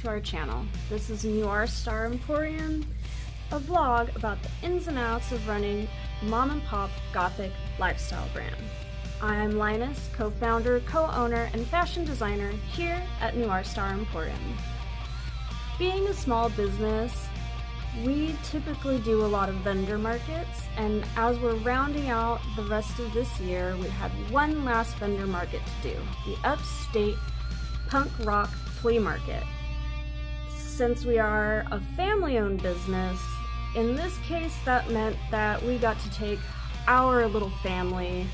to our channel. This is New Star Emporium, a vlog about the ins and outs of running mom and pop Gothic lifestyle brand. I'm Linus, co-founder, co-owner, and fashion designer here at New Star Emporium. Being a small business, we typically do a lot of vendor markets, and as we're rounding out the rest of this year, we had one last vendor market to do, the Upstate PunkRock Flea Market. Since we are a family-owned business, in this case that meant that we got to take our little family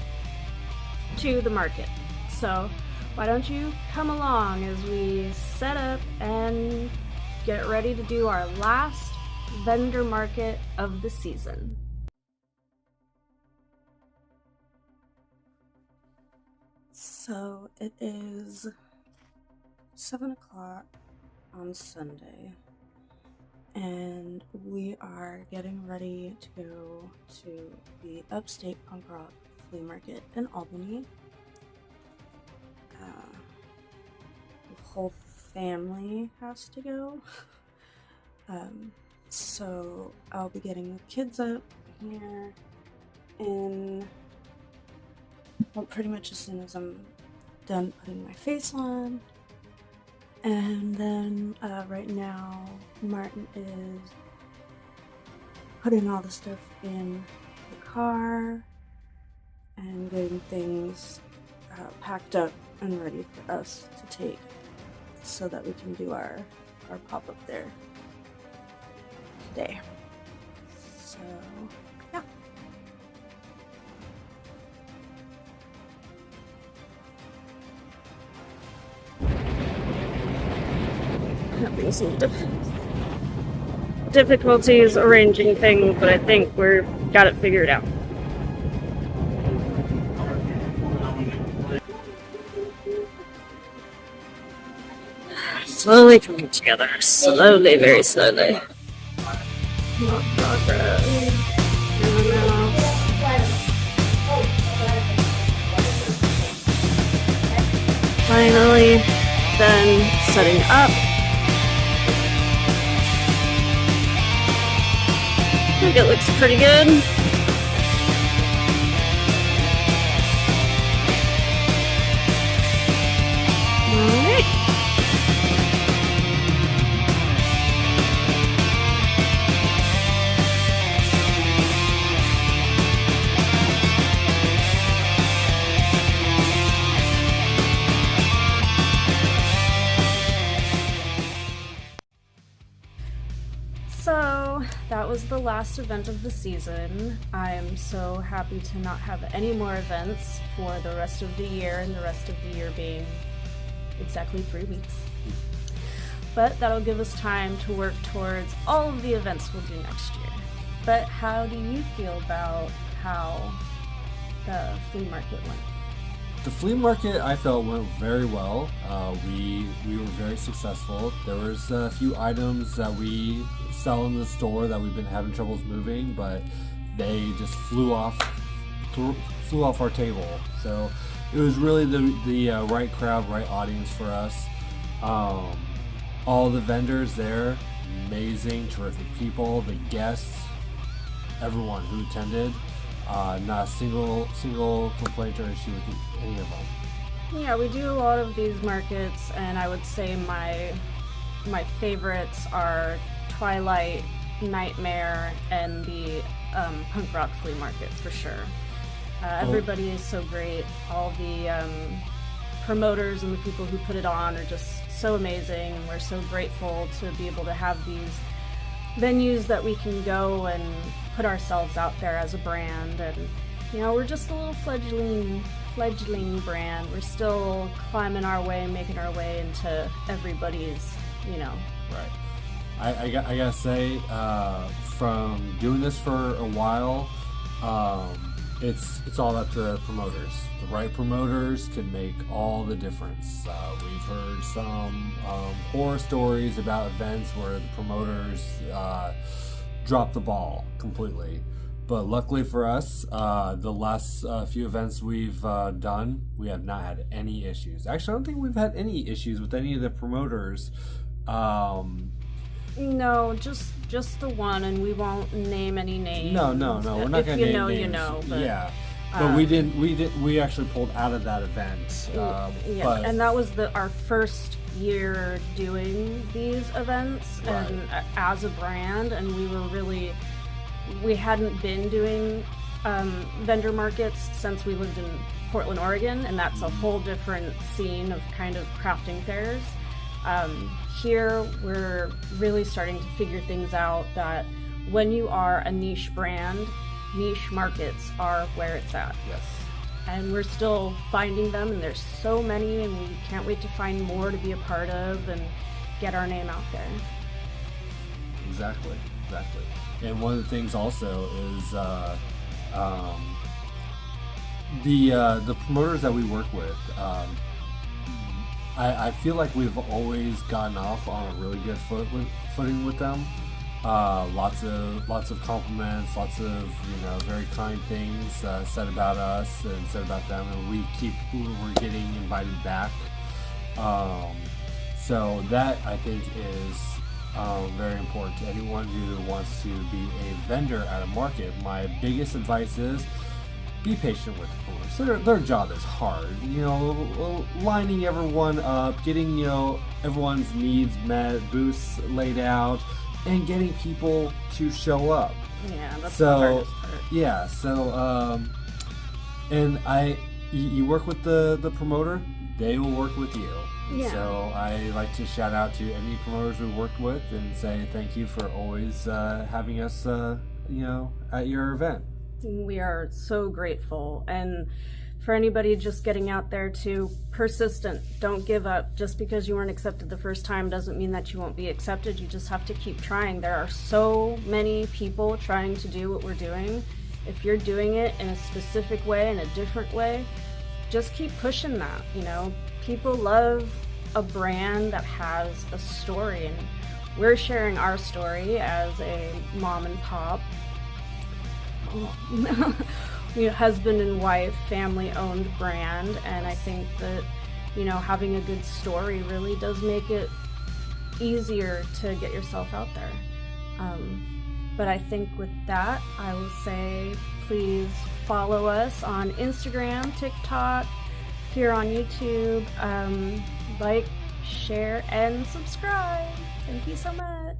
to the market. So why don't you come along as we set up and get ready to do our last vendor market of the season. So it is 7 o'clock on Sunday, and we are getting ready to go to the Upstate PunkRock Flea Market in Albany. The whole family has to go. So I'll be getting the kids up here in, well, pretty much as soon as I'm done putting my face on. And then right now Martin is putting all the stuff in the car and getting things packed up and ready for us to take so that we can do our pop-up there today. So yeah. Having some difficulties arranging things, but I think we're got it figured out. Slowly coming together. Slowly, very slowly. Not progress. Finally, then setting up. I think it looks pretty good. Alright. So that was the last event of the season. I am so happy to not have any more events for the rest of the year, and the rest of the year being exactly 3 weeks. But that'll give us time to work towards all of the events we'll do next year. But how do you feel about how the flea market went? The flea market, I felt, went very well. We were very successful. There was a few items that we sell in the store that we've been having troubles moving, but they just flew off our table. So it was really the right crowd, right audience for us. All the vendors there, amazing, terrific people. The guests, everyone who attended. Not a single complaint or issue with any of them. Yeah, we do a lot of these markets, and I would say my favorites are Twilight, Nightmare, and the PunkRock Flea Market for sure. Everybody is so great. All the promoters and the people who put it on are just so amazing, and we're so grateful to be able to have these venues that we can go and put ourselves out there as a brand. And you know, we're just a little fledgling brand. We're still climbing our way, making our way into everybody's, you know. Right. I gotta say, from doing this for a while, it's all up to the promoters. The right promoters can make all the difference. We've heard some horror stories about events where the promoters dropped the ball completely. But luckily for us, the last few events we've done, we have not had any issues. Actually, I don't think we've had any issues with any of the promoters No, just the one, and we won't name any names. No. We're not going to name names. You know. But, yeah, but we actually pulled out of that event. But and that was our first year doing these events, Right. and as a brand, and we hadn't been doing vendor markets since we lived in Portland, Oregon, and that's a whole different scene of kind of crafting fairs. Here, we're really starting to figure things out that when you are a niche brand, niche markets are where it's at. yes. And we're still finding them, and there's so many, and we can't wait to find more to be a part of and get our name out there. Exactly. And one of the things also is the promoters that we work with. I feel like we've always gotten off on a really good footing with them. Lots of compliments, lots of very kind things said about us and said about them, and we're getting invited back. So that I think is very important to anyone who wants to be a vendor at a market. My biggest advice is be patient with the promoters. Their job is hard. Lining everyone up, getting everyone's needs met, booths laid out, and getting people to show up. Yeah, that's the hardest part. Yeah, so and you work with the promoter, they will work with you. Yeah. So I like to shout out to any promoters we worked with and say thank you for always having us at your event. We are so grateful, and for anybody just getting out there, too, persistent. Don't give up. Just because you weren't accepted the first time doesn't mean that you won't be accepted. You just have to keep trying. There are so many people trying to do what we're doing. If you're doing it in a specific way, in a different way, just keep pushing that. People love a brand that has a story, and we're sharing our story as a mom and pop, husband and wife, family-owned brand, and I think that having a good story really does make it easier to get yourself out there. But I think with that, I will say please follow us on Instagram, TikTok, here on YouTube. Like, share, and subscribe. Thank you so much.